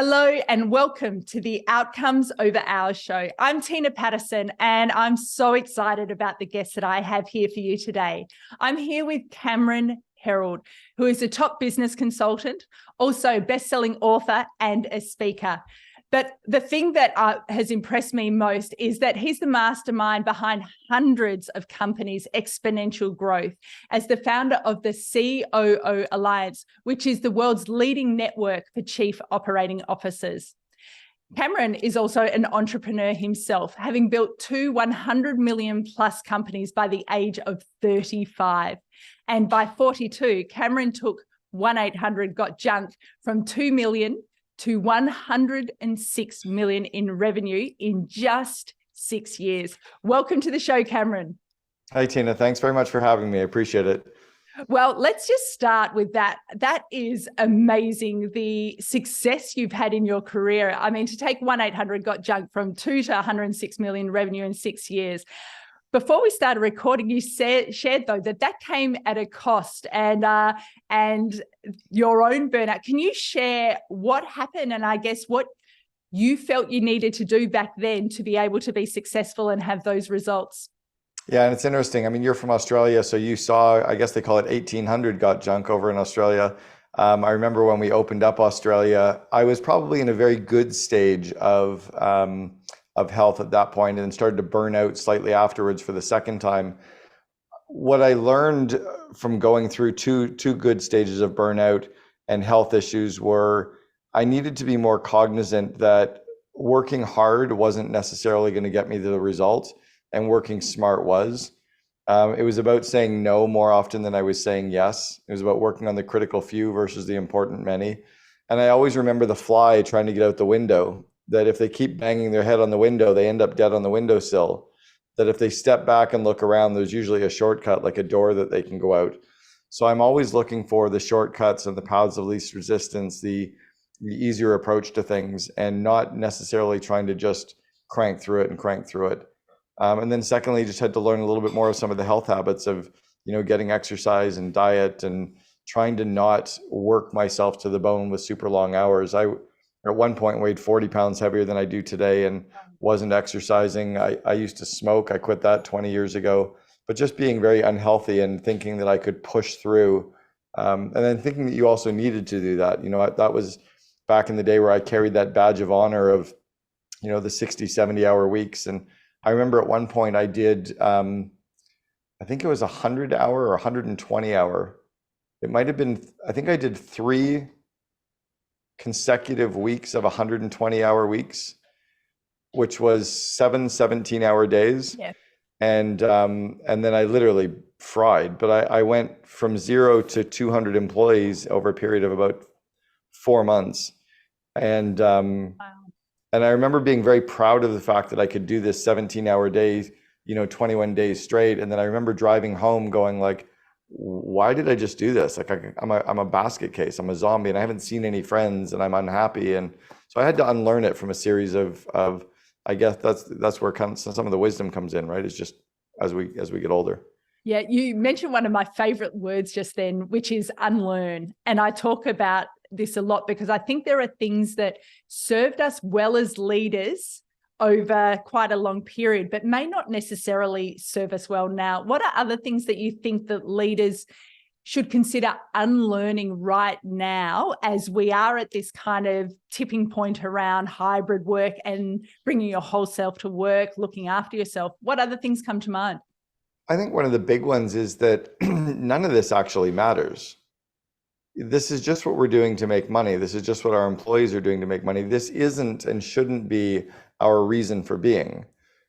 Hello and welcome to the Outcomes Over Hours show. I'm Tina Patterson and I'm so excited about the guests that I have here for you today. I'm here with Cameron Herold, who is a top business consultant, also best-selling author and a speaker. But the thing that has impressed me most is that he's the mastermind behind hundreds of companies' exponential growth as the founder of the COO Alliance, which is the world's leading network for chief operating officers. Cameron is also an entrepreneur himself, having built two 100 million plus companies by the age of 35. And by 42, Cameron took 1-800-GOT-JUNK from 2 million to 106 million in revenue in just 6 years. Welcome to the show, Cameron. Hi, Tina. Thanks very much for having me. I appreciate it. Well, let's just start with that. That is amazing, the success you've had in your career. I mean, to take 1-800-GOT-JUNK from 2 to 106 million revenue in 6 years. Before we started recording, you shared though that came at a cost and your own burnout. Can you share what happened and I guess what you felt you needed to do back then to be able to be successful and have those results? Yeah, and it's interesting. I mean, you're from Australia, so you saw, I guess they call it 1800-GOT-JUNK over in Australia. I remember when we opened up Australia, I was probably in a very good stage of health at that point and started to burn out slightly afterwards for the second time. What I learned from going through two good stages of burnout and health issues were I needed to be more cognizant that working hard wasn't necessarily going to get me the result, and working smart was. It was about saying no more often than I was saying yes. It was about working on the critical few versus the important many. And I always remember the fly trying to get out the window, that if they keep banging their head on the window, they end up dead on the windowsill. That if they step back and look around, there's usually a shortcut, like a door that they can go out. So I'm always looking for the shortcuts and the paths of least resistance, the easier approach to things, and not necessarily trying to just crank through it. And then secondly, just had to learn a little bit more of some of the health habits of, getting exercise and diet and trying to not work myself to the bone with super long hours. I at one point weighed 40 pounds heavier than I do today and wasn't exercising. I used to smoke. I quit that 20 years ago, but just being very unhealthy and thinking that I could push through. And then thinking that you also needed to do that. That was back in the day where I carried that badge of honor of, the 60, 70 hour weeks. And I remember at one point I did, I think it was 100 hour or 120 hour. It might've been, I think I did 3 consecutive weeks of 120 hour weeks, which was 7 17-hour days. Yeah. And then I literally fried, but I went from 0 to 200 employees over a period of about 4 months. And wow. And I remember being very proud of the fact that I could do this 17-hour days, 21 days straight. And then I remember driving home going like, why did I just do this? Like I'm a basket case, I'm a zombie, and I haven't seen any friends, and I'm unhappy. And so I had to unlearn it from a series of I guess that's where some of the wisdom comes in, right? It's just as we get older. Yeah, you mentioned one of my favorite words just then, which is unlearn. And I talk about this a lot because I think there are things that served us well as leaders over quite a long period, but may not necessarily serve us well now. What are other things that you think that leaders should consider unlearning right now as we are at this kind of tipping point around hybrid work and bringing your whole self to work, looking after yourself? What other things come to mind? I think one of the big ones is that none of this actually matters. This is just what we're doing to make money. This is just what our employees are doing to make money. This isn't and shouldn't be our reason for being,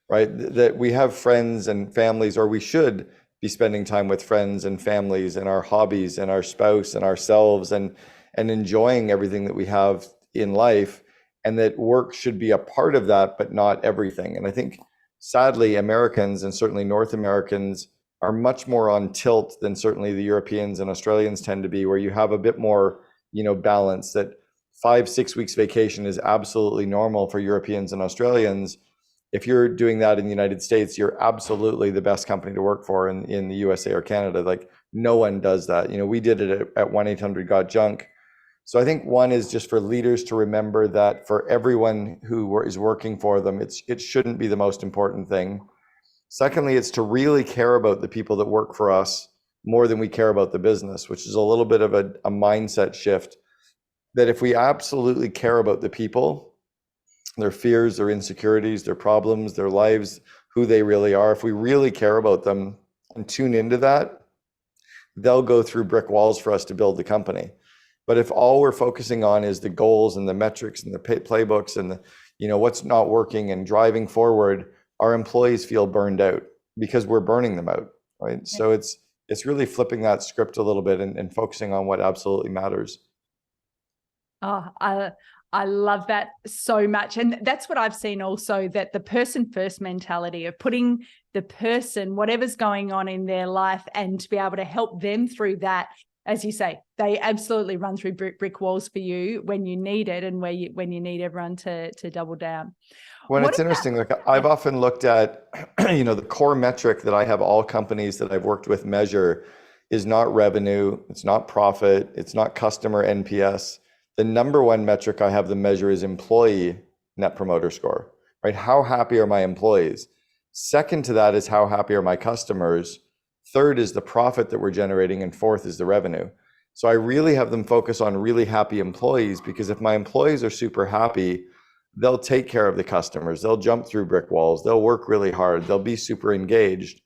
right? That we have friends and families, or we should be spending time with friends and families and our hobbies and our spouse and ourselves and enjoying everything that we have in life, and that work should be a part of that, but not everything. And I think sadly, Americans and certainly North Americans are much more on tilt than certainly the Europeans and Australians tend to be, where you have a bit more, balance. That 5-6 weeks vacation is absolutely normal for Europeans and Australians. If you're doing that in the United States, you're absolutely the best company to work for in the USA or Canada. Like no one does that. We did it at 1-800-GOT-JUNK So I think one is just for leaders to remember that for everyone who is working for them, it shouldn't be the most important thing. Secondly, it's to really care about the people that work for us more than we care about the business, which is a little bit of a mindset shift, that if we absolutely care about the people, their fears, their insecurities, their problems, their lives, who they really are, if we really care about them and tune into that, they'll go through brick walls for us to build the company. But if all we're focusing on is the goals and the metrics and the playbooks and the, what's not working and driving forward, our employees feel burned out because we're burning them out, right? Yeah. So it's really flipping that script a little bit and focusing on what absolutely matters. Oh, I love that so much. And that's what I've seen also, that the person first mentality of putting the person, whatever's going on in their life, and to be able to help them through that. As you say, they absolutely run through brick walls for you when you need it, and when you need everyone to double down. When it's interesting, like I've often looked at, the core metric that I have all companies that I've worked with measure is not revenue, it's not profit, it's not customer NPS. The number one metric I have them measure is employee net promoter score, right? How happy are my employees? Second to that is how happy are my customers? Third is the profit that we're generating, and fourth is the revenue. So I really have them focus on really happy employees, because if my employees are super happy, they'll take care of the customers, they'll jump through brick walls, they'll work really hard, they'll be super engaged.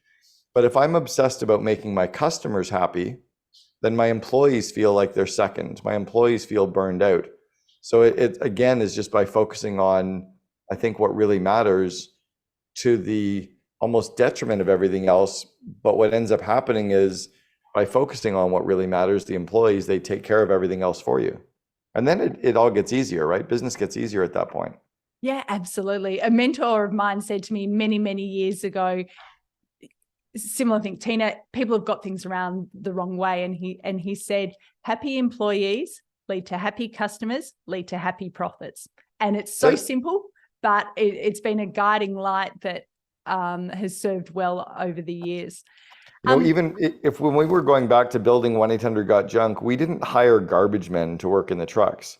But if I'm obsessed about making my customers happy, then my employees feel like they're second. My employees feel burned out. So it again is just by focusing on, I think, what really matters, to the almost detriment of everything else. But what ends up happening is, by focusing on what really matters, the employees, they take care of everything else for you. And then it all gets easier, right? Business gets easier at that point. Yeah, absolutely. A mentor of mine said to me many, many years ago, similar thing, Tina, people have got things around the wrong way. And he said, happy employees lead to happy customers, lead to happy profits. And it's so simple, but it's been a guiding light that has served well over the years. Even if when we were going back to building 1-800-GOT-JUNK, we didn't hire garbage men to work in the trucks.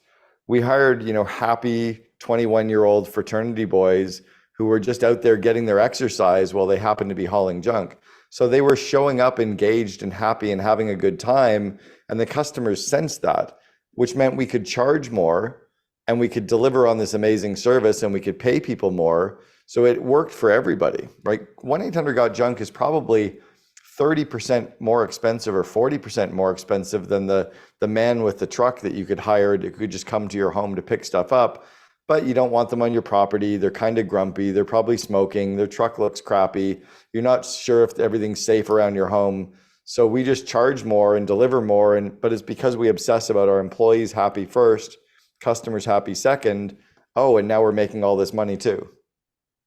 We hired, happy 21-year-old fraternity boys who were just out there getting their exercise while they happened to be hauling junk. So they were showing up engaged and happy and having a good time. And the customers sensed that, which meant we could charge more and we could deliver on this amazing service and we could pay people more. So it worked for everybody, right? 1-800-GOT-JUNK is probably 30% more expensive or 40% more expensive than the man with the truck that you could hire that could just come to your home to pick stuff up. But you don't want them on your property. They're kind of grumpy. They're probably smoking. Their truck looks crappy. You're not sure if everything's safe around your home. So we just charge more and deliver more. But it's because we obsess about our employees happy first, customers happy second. Oh, and now we're making all this money too.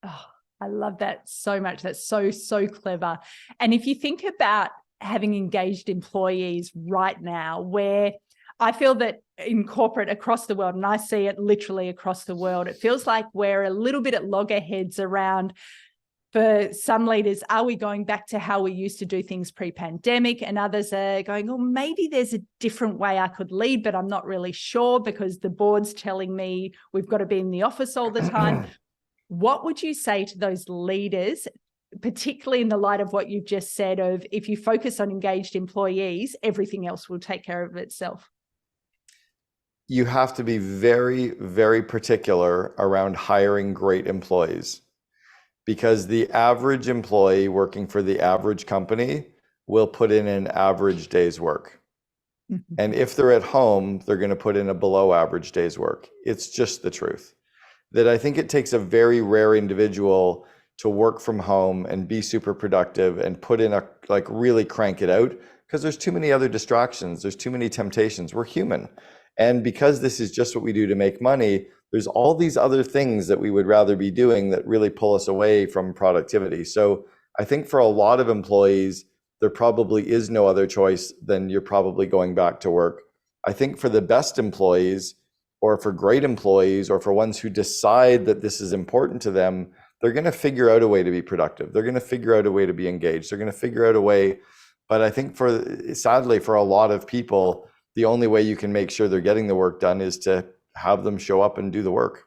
Oh, I love that so much. That's so, so clever. And if you think about having engaged employees right now, where I feel that in corporate across the world, and I see it literally across the world, it feels like we're a little bit at loggerheads around, for some leaders, are we going back to how we used to do things pre-pandemic? And others are going, oh, maybe there's a different way I could lead, but I'm not really sure because the board's telling me we've got to be in the office all the time. What would you say to those leaders, particularly in the light of what you've just said of, if you focus on engaged employees, everything else will take care of itself? You have to be very, very particular around hiring great employees, because the average employee working for the average company will put in an average day's work. Mm-hmm. And if they're at home, they're going to put in a below average day's work. It's just the truth. That I think it takes a very rare individual to work from home and be super productive and put in really crank it out, because there's too many other distractions. There's too many temptations. We're human. And because this is just what we do to make money, there's all these other things that we would rather be doing that really pull us away from productivity. So I think for a lot of employees, there probably is no other choice than you're probably going back to work. I think for the best employees, or for great employees, or for ones who decide that this is important to them, they're going to figure out a way to be productive. They're going to figure out a way to be engaged. They're going to figure out a way. But I think sadly, for a lot of people, the only way you can make sure they're getting the work done is to have them show up and do the work.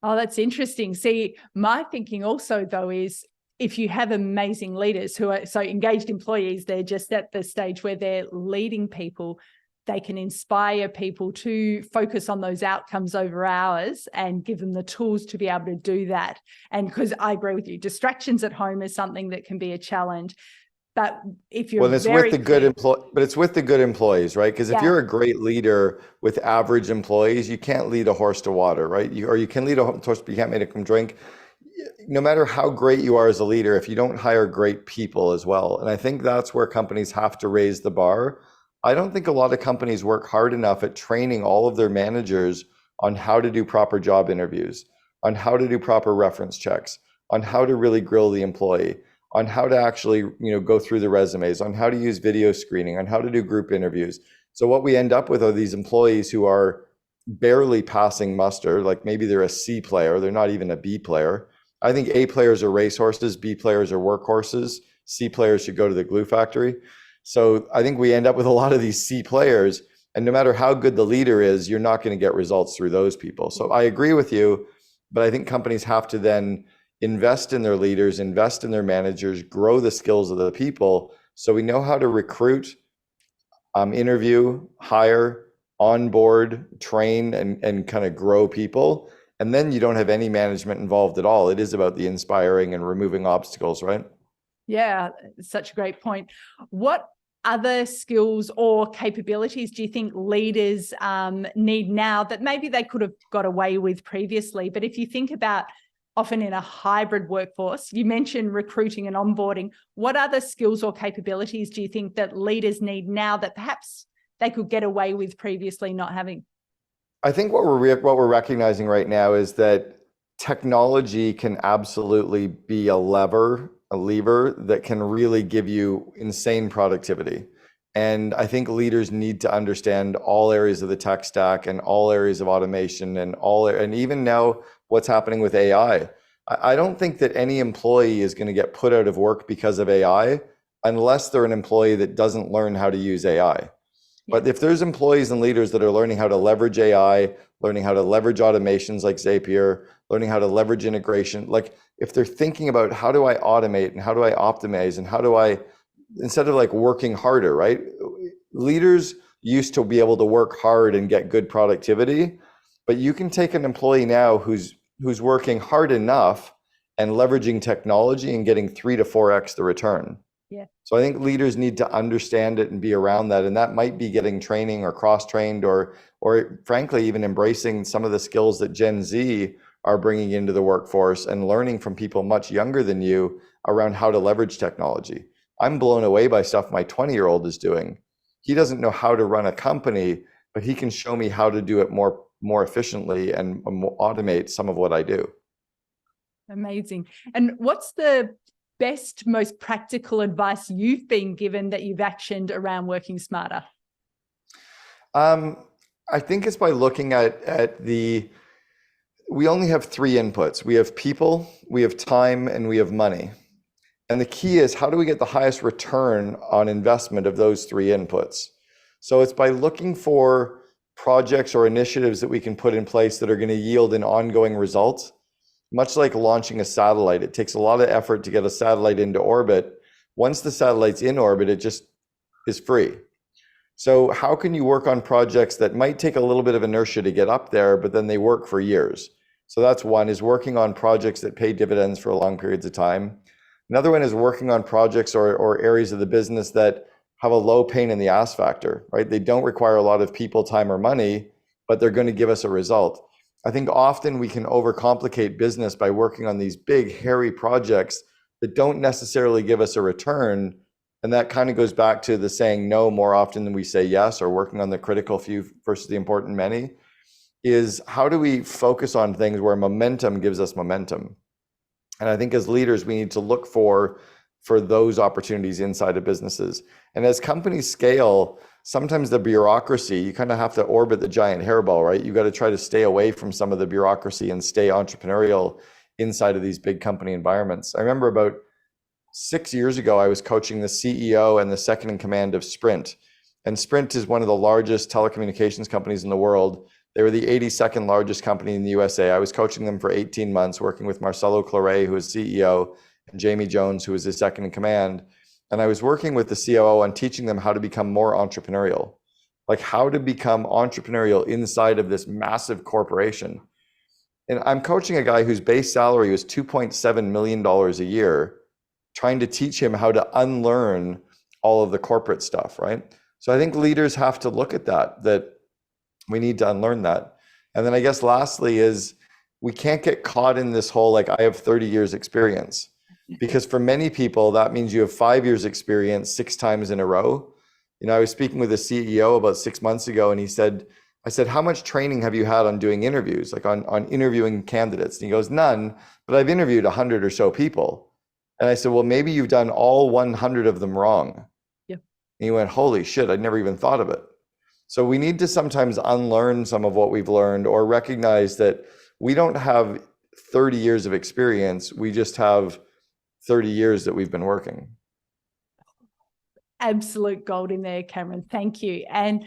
Oh, that's interesting. See, my thinking also, though, is if you have amazing leaders who are so engaged employees, they're just at the stage where they're leading people, they can inspire people to focus on those outcomes over hours and give them the tools to be able to do that. And because I agree with you, distractions at home is something that can be a challenge. But if you're it's with the good but it's with the good employees, right? Because if you're a great leader with average employees, you can't lead a horse to water, right? You can lead a horse, but you can't make them drink. No matter how great you are as a leader, if you don't hire great people as well. And I think that's where companies have to raise the bar. I don't think a lot of companies work hard enough at training all of their managers on how to do proper job interviews, on how to do proper reference checks, on how to really grill the employee, on how to actually, go through the resumes, on how to use video screening, on how to do group interviews. So what we end up with are these employees who are barely passing muster, like maybe they're a C player, they're not even a B player. I think A players are racehorses, B players are workhorses, C players should go to the glue factory. So I think we end up with a lot of these C players, and no matter how good the leader is, you're not going to get results through those people. So I agree with you, but I think companies have to then invest in their leaders, invest in their managers, grow the skills of the people so we know how to recruit, interview, hire, onboard, train, and kind of grow people. And then you don't have any management involved at all. It is about the inspiring and removing obstacles, right? Yeah, such a great point. What other skills or capabilities do you think leaders need now that maybe they could have got away with previously? But if you think about often in a hybrid workforce, you mentioned recruiting and onboarding. What other skills or capabilities do you think that leaders need now that perhaps they could get away with previously not having? I think what we're recognizing right now is that technology can absolutely be a lever that can really give you insane productivity. And I think leaders need to understand all areas of the tech stack and all areas of automation and even now what's happening with AI. I don't think that any employee is going to get put out of work because of AI unless they're an employee that doesn't learn how to use AI. But if there's employees and leaders that are learning how to leverage AI, learning how to leverage automations like Zapier, learning how to leverage integration, like if they're thinking about how do I automate and how do I optimize and how do I, instead of like working harder, right? Leaders used to be able to work hard and get good productivity, but you can take an employee now who's working hard enough and leveraging technology and getting 3 to 4x the return. Yeah. So I think leaders need to understand it and be around that. And that might be getting training or cross-trained or frankly, even embracing some of the skills that Gen Z are bringing into the workforce and learning from people much younger than you around how to leverage technology. I'm blown away by stuff my 20-year-old is doing. He doesn't know how to run a company, but he can show me how to do it more efficiently and automate some of what I do. Amazing. And what's the best, most practical advice you've been given that you've actioned around working smarter? I think it's by looking at we only have 3 inputs. We have people, we have time, and we have money. And the key is how do we get the highest return on investment of those 3 inputs? So it's by looking for projects or initiatives that we can put in place that are going to yield an ongoing result. Much like launching a satellite, it takes a lot of effort to get a satellite into orbit. Once the satellite's in orbit, it just is free. So how can you work on projects that might take a little bit of inertia to get up there, but then they work for years? So that's one, is working on projects that pay dividends for long periods of time. Another one is working on projects or areas of the business that have a low pain in the ass factor, right? They don't require a lot of people, time, or money, but they're going to give us a result. I think often we can overcomplicate business by working on these big, hairy projects that don't necessarily give us a return. And that kind of goes back to the saying no more often than we say yes, or working on the critical few versus the important many, is how do we focus on things where momentum gives us momentum? And I think as leaders, we need to look for those opportunities inside of businesses. And as companies scale, sometimes the bureaucracy, you kind of have to orbit the giant hairball, right? You got to try to stay away from some of the bureaucracy and stay entrepreneurial inside of these big company environments. I remember about 6 years ago, I was coaching the CEO and the second in command of Sprint. And Sprint is one of the largest telecommunications companies in the world. They were the 82nd largest company in the USA. I was coaching them for 18 months, working with Marcelo Claret, who is CEO, and Jamie Jones, who was his second in command. And I was working with the COO on teaching them how to become more entrepreneurial, like how to become entrepreneurial inside of this massive corporation. And I'm coaching a guy whose base salary was $2.7 million a year, trying to teach him how to unlearn all of the corporate stuff, right? So I think leaders have to look at that we need to unlearn that. And then I guess lastly is we can't get caught in this whole, like, I have 30 years experience, because for many people, that means you have 5 years experience 6 times in a row. I was speaking with a CEO about 6 months ago, and I said, how much training have you had on doing interviews, like on interviewing candidates? And he goes, none, but I've interviewed 100 or so people. And I said, well, maybe you've done all 100 of them wrong. Yep. And he went, holy shit, I'd never even thought of it. So we need to sometimes unlearn some of what we've learned, or recognize that we don't have 30 years of experience. We just have 30 years that we've been working. Absolute gold in there, Cameron. Thank you. And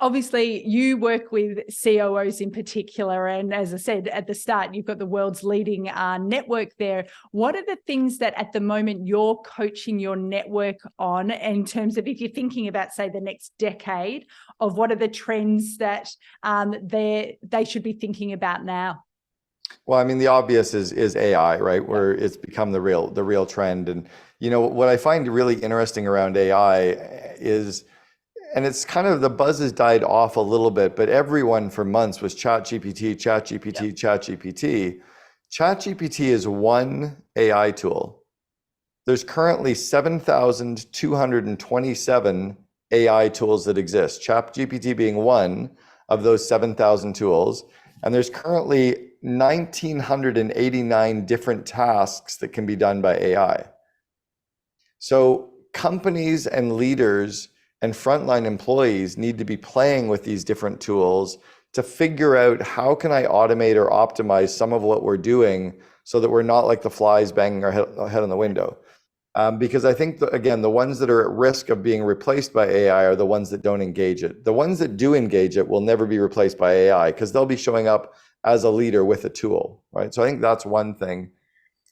obviously, you work with COOs in particular. And as I said at the start, you've got the world's leading network there. What are the things that at the moment you're coaching your network on, in terms of, if you're thinking about, say, the next decade, of what are the trends that they should be thinking about now? Well, I mean, the obvious is AI, right? Where it's become the real trend. And what I find really interesting around AI is, and it's kind of, the buzz has died off a little bit, but everyone for months was ChatGPT, ChatGPT, yep. ChatGPT. ChatGPT is one AI tool. There's currently 7,227 AI tools that exist, ChatGPT being one of those 7,000 tools. And there's currently 1,989 different tasks that can be done by AI. So companies and leaders and frontline employees need to be playing with these different tools to figure out, how can I automate or optimize some of what we're doing so that we're not like the flies banging our head on the window. Because I think, again, the ones that are at risk of being replaced by AI are the ones that don't engage it. The ones that do engage it will never be replaced by AI, because they'll be showing up as a leader with a tool, right? So I think that's one thing.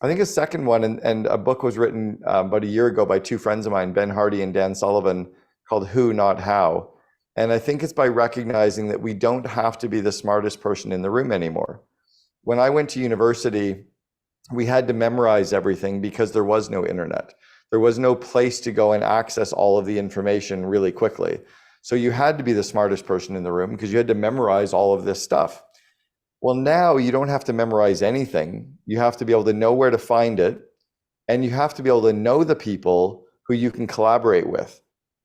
I think a second one, and a book was written about a year ago by 2 friends of mine, Ben Hardy and Dan Sullivan, called Who, Not How. And I think it's by recognizing that we don't have to be the smartest person in the room anymore. When I went to university, we had to memorize everything because there was no internet. There was no place to go and access all of the information really quickly. So you had to be the smartest person in the room because you had to memorize all of this stuff. Well, now you don't have to memorize anything. You have to be able to know where to find it, and you have to be able to know the people who you can collaborate with.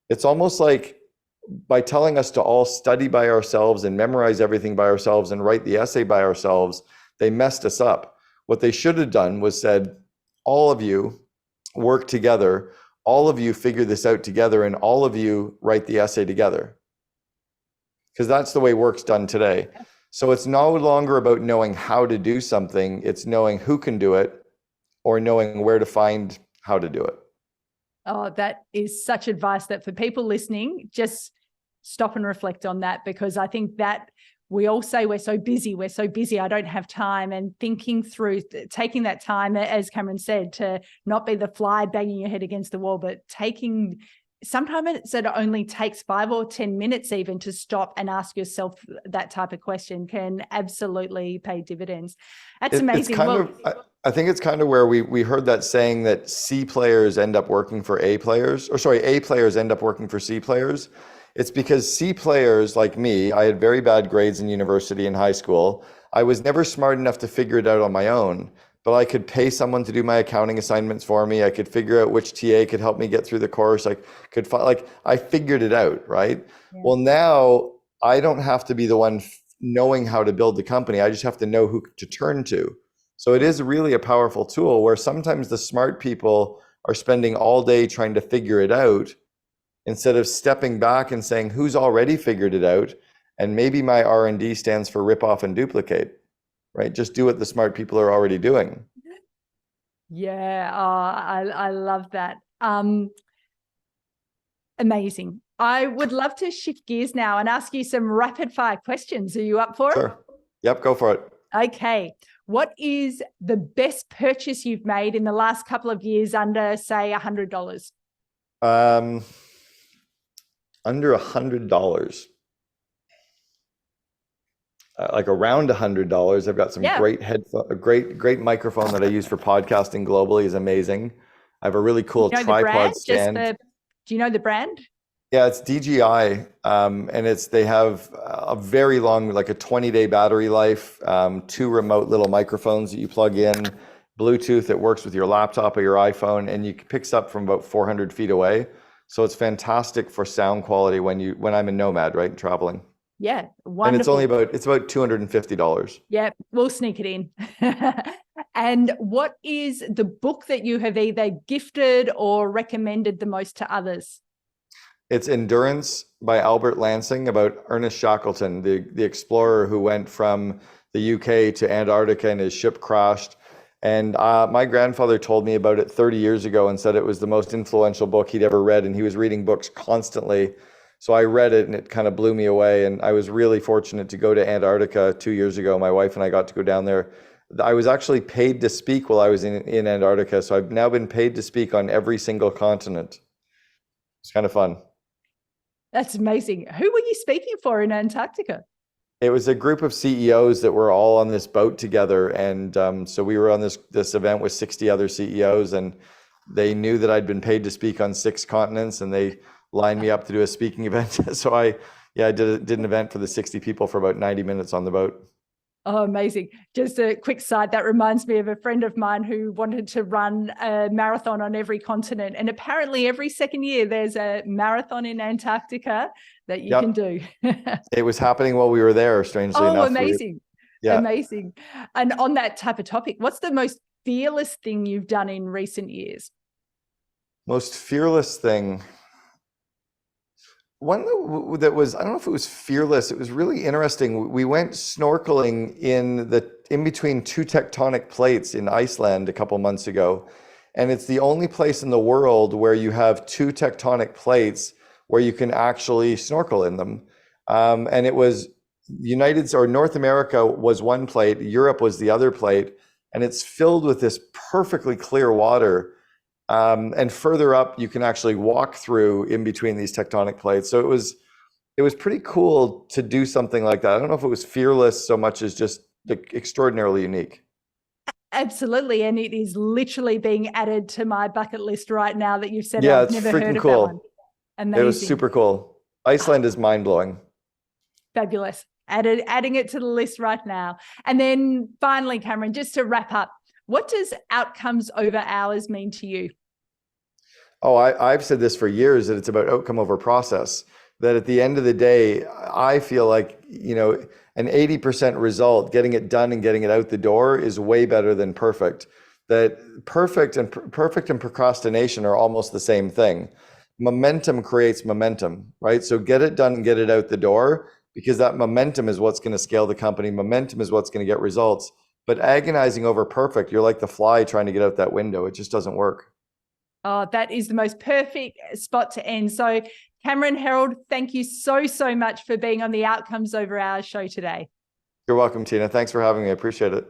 It's almost like, by telling us to all study by ourselves and memorize everything by ourselves and write the essay by ourselves, they messed us up. What they should have done was said, all of you work together, all of you figure this out together, and all of you write the essay together. Because that's the way work's done today. So it's no longer about knowing how to do something, it's knowing who can do it, or knowing where to find how to do it. Oh, that is such advice that, for people listening, just stop and reflect on that, because I think that we all say we're so busy, I don't have time, and thinking through, taking that time, as Cameron said, to not be the fly banging your head against the wall, but sometimes it only takes 5 or 10 minutes even to stop and ask yourself that type of question can absolutely pay dividends. That's amazing. I think it's kind of where we heard that saying that C players end up working for A players, A players end up working for C players. It's because C players like me, I had very bad grades in university and high school. I was never smart enough to figure it out on my own, but I could pay someone to do my accounting assignments for me. I could figure out which TA could help me get through the course. I figured it out, right? Yeah. Well, now I don't have to be the one knowing how to build the company. I just have to know who to turn to. So it is really a powerful tool, where sometimes the smart people are spending all day trying to figure it out, instead of stepping back and saying, who's already figured it out? And maybe my R&D stands for rip off and duplicate, right? Just do what the smart people are already doing. Yeah, I love that. Amazing. I would love to shift gears now and ask you some rapid fire questions. Are you up for it? Sure. Yep, go for it. Okay. What is the best purchase you've made in the last couple of years under, say, $100? Under $100. Like around $100. I've got some great headphone, a great microphone that I use for podcasting globally is amazing. I have a really cool tripod stand. Do you know the brand? Yeah, it's DJI, and they have a very long, like a 20-day battery life, 2 remote little microphones that you plug in, Bluetooth. It works with your laptop or your iPhone, and it picks up from about 400 feet away. So it's fantastic for sound quality when I'm in Nomad, right, traveling. Yeah, wonderful. And it's about $250. Yeah, we'll sneak it in. And what is the book that you have either gifted or recommended the most to others? It's Endurance by Albert Lansing, about Ernest Shackleton, the explorer who went from the UK to Antarctica and his ship crashed. And my grandfather told me about it 30 years ago and said it was the most influential book he'd ever read. And he was reading books constantly. So I read it and it kind of blew me away. And I was really fortunate to go to Antarctica 2 years ago. My wife and I got to go down there. I was actually paid to speak while I was in Antarctica. So I've now been paid to speak on every single continent. It's kind of fun. That's amazing. Who were you speaking for in Antarctica? It was a group of CEOs that were all on this boat together. And so we were on this event with 60 other CEOs, and they knew that I'd been paid to speak on 6 continents, and they lined me up to do a speaking event. So I did an event for the 60 people for about 90 minutes on the boat. Oh, amazing. Just a quick side, that reminds me of a friend of mine who wanted to run a marathon on every continent. And apparently every second year there's a marathon in Antarctica that you can do. It was happening while we were there, strangely enough. Oh, amazing. Amazing. And on that type of topic, what's the most fearless thing you've done in recent years? Most fearless thing. One that was, I don't know if it was fearless, it was really interesting. We went snorkeling in between 2 tectonic plates in Iceland a couple months ago. And it's the only place in the world where you have 2 tectonic plates where you can actually snorkel in them. And it was North America was one plate, Europe was the other plate, and it's filled with this perfectly clear water. And further up, you can actually walk through in between these tectonic plates. So it was pretty cool to do something like that. I don't know if it was fearless so much as just extraordinarily unique. Absolutely. And it is literally being added to my bucket list right now that you've said. Yeah, I've it's never freaking heard of cool. that one. Amazing. It was super cool. Iceland is mind-blowing. Fabulous. Adding it to the list right now. And then finally, Cameron, just to wrap up, what does outcomes over hours mean to you? Oh, I've said this for years, that it's about outcome over process. That at the end of the day, I feel like, an 80% result, getting it done and getting it out the door, is way better than perfect. That perfect and procrastination are almost the same thing. Momentum creates momentum, right? So get it done and get it out the door, because that momentum is what's going to scale the company. Momentum is what's going to get results. But agonizing over perfect, you're like the fly trying to get out that window. It just doesn't work. Oh, that is the most perfect spot to end. So Cameron, Herold, thank you so much for being on the Outcomes Over Hours show today. You're welcome, Tina. Thanks for having me. I appreciate it.